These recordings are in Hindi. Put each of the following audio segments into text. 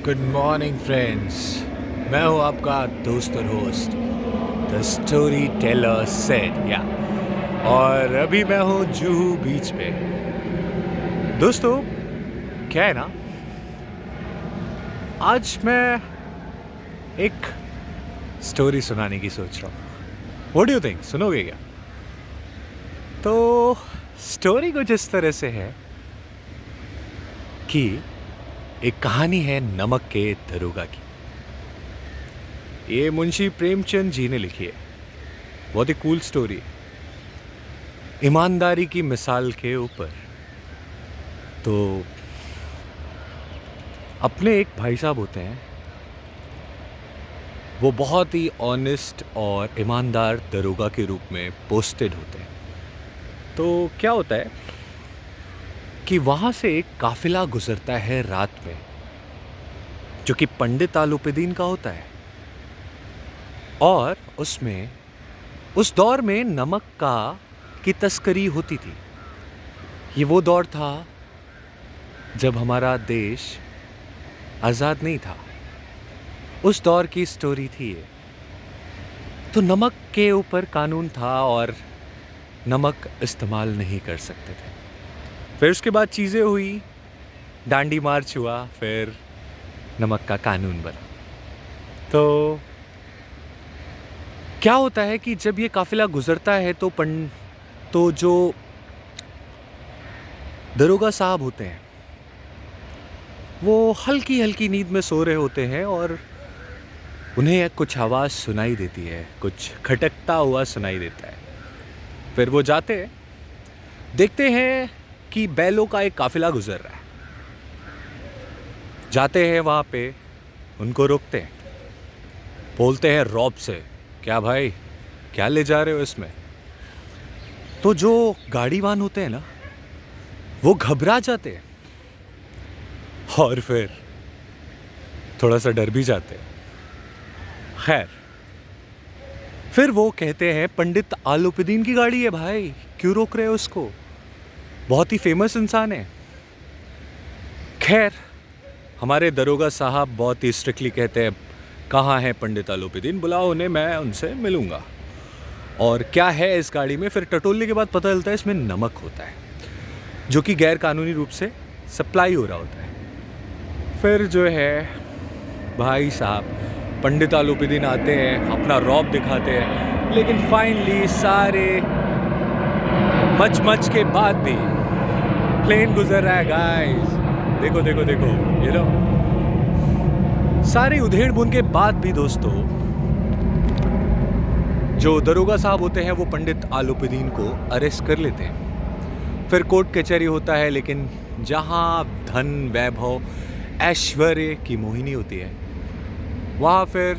Good morning friends. मैं हूं आपका दोस्त और host the story teller said या और अभी मैं हूं जुहू बीच पे। दोस्तों, क्या है ना, आज मैं एक स्टोरी सुनाने की सोच रहा हूँ। व्हाट डू यू थिंक, सुनोगे क्या? तो स्टोरी कुछ इस तरह से है कि एक कहानी है नमक के दरोगा की। ये मुंशी प्रेमचंद जी ने लिखी है। बहुत ही कूल स्टोरी, ईमानदारी की मिसाल के ऊपर। तो अपने एक भाई साहब होते हैं, वो बहुत ही ऑनेस्ट और ईमानदार दरोगा के रूप में पोस्टेड होते हैं। तो क्या होता है कि वहाँ से एक काफिला गुजरता है रात में, जो कि पंडित आलूपीदीन का होता है। और उसमें उस दौर में नमक की तस्करी होती थी। ये वो दौर था जब हमारा देश आज़ाद नहीं था। उस दौर की स्टोरी थी ये। तो नमक के ऊपर कानून था और नमक इस्तेमाल नहीं कर सकते थे। फिर उसके बाद चीज़ें हुई, डांडी मार्च हुआ, फिर नमक का कानून बना। तो क्या होता है कि जब ये काफिला गुजरता है तो जो दरोगा साहब होते हैं वो हल्की हल्की नींद में सो रहे होते हैं और उन्हें कुछ आवाज़ सुनाई देती है, कुछ खटकता हुआ सुनाई देता है। फिर वो जाते हैं, देखते हैं कि बैलों का एक काफिला गुजर रहा है। जाते हैं वहाँ पे, उनको रोकते हैं, बोलते हैं रौब से, क्या भाई, क्या ले जा रहे हो इसमें? तो जो गाड़ीवान होते हैं ना, वो घबरा जाते हैं और फिर थोड़ा सा डर भी जाते हैं। खैर, फिर वो कहते हैं पंडित आलूपीदीन की गाड़ी है भाई, क्यों रोक रहे हो उसको, बहुत ही फेमस इंसान है। खैर, हमारे दरोगा साहब बहुत ही स्ट्रिक्टली कहते हैं, कहाँ है पंडित आलूपीदीन, बुलाओ उन्हें, मैं उनसे मिलूंगा। और क्या है इस गाड़ी में? फिर टटोलने के बाद पता चलता है इसमें नमक होता है, जो कि गैर कानूनी रूप से सप्लाई हो रहा होता है। फिर जो है भाई साहब पंडित आलूपीदीन आते हैं, अपना रौब दिखाते हैं, लेकिन फाइनली सारे मच के बाद भी प्लेन गुजर रहा है गाइस। देखो देखो देखो, ये लो, सारे उधेड़ बुन के बाद भी दोस्तों जो दरोगा साहब होते हैं वो पंडित आलूपीदीन को अरेस्ट कर लेते हैं। फिर कोर्ट कचहरी होता है, लेकिन जहाँ धन, वैभव, ऐश्वर्य की मोहिनी होती है, वहाँ फिर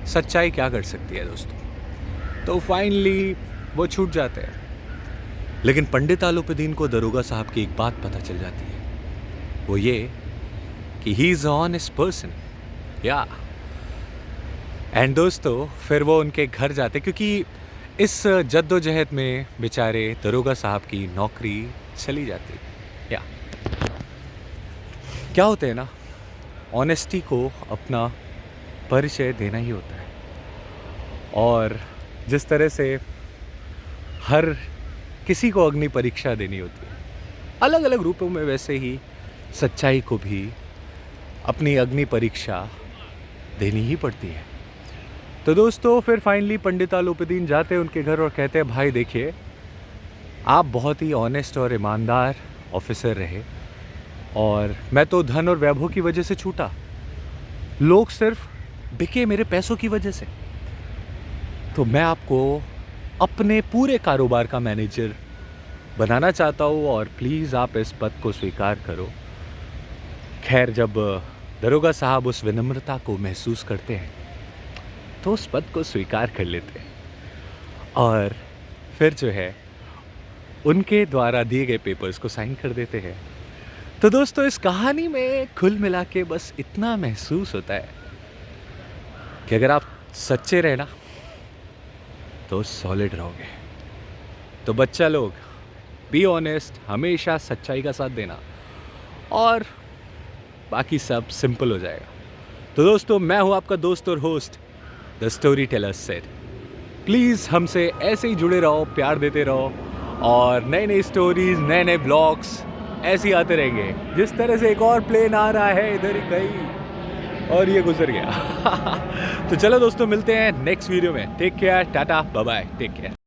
सच्चाई क्या कर सकती है दोस्तों। तो फाइनली वो छूट जाते हैं। लेकिन पंडित आलूपीदीन को दरोगा साहब की एक बात पता चल जाती है, वो ये कि ही इज़ ऑनेस्ट पर्सन। या एंड दोस्तों, फिर वो उनके घर जाते, क्योंकि इस जद्दोजहद में बेचारे दरोगा साहब की नौकरी चली जाती। या क्या होते हैं ना, ऑनेस्टी को अपना परिचय देना ही होता है। और जिस तरह से हर किसी को अग्नि परीक्षा देनी होती है अलग अलग रूपों में, वैसे ही सच्चाई को भी अपनी अग्नि परीक्षा देनी ही पड़ती है। तो दोस्तों, फिर फाइनली पंडित आलूपीदीन जाते हैं उनके घर और कहते हैं, भाई देखिए, आप बहुत ही ऑनेस्ट और ईमानदार ऑफिसर रहे और मैं तो धन और वैभव की वजह से छूटा, लोग सिर्फ बिके मेरे पैसों की वजह से। तो मैं आपको अपने पूरे कारोबार का मैनेजर बनाना चाहता हूँ और प्लीज़ आप इस पद को स्वीकार करो। खैर, जब दरोगा साहब उस विनम्रता को महसूस करते हैं तो उस पद को स्वीकार कर लेते हैं और फिर जो है उनके द्वारा दिए गए पेपर्स को साइन कर देते हैं। तो दोस्तों, इस कहानी में कुल मिला के बस इतना महसूस होता है कि अगर आप सच्चे रहे ना तो सॉलिड रहोगे। तो बच्चा लोग, बी ऑनेस्ट, हमेशा सच्चाई का साथ देना और बाकी सब सिंपल हो जाएगा। तो दोस्तों, मैं हूँ आपका दोस्त और host the story teller said. Please हमसे ऐसे ही जुड़े रहो, प्यार देते रहो और नई नई स्टोरीज, नए नए ब्लॉग्स ऐसे ही आते रहेंगे। जिस तरह से एक और प्लेन आ रहा है इधर ही कहीं और ये गुजर गया। तो चलो दोस्तों, मिलते हैं नेक्स्ट वीडियो में। Take care, tata, bye bye, take care.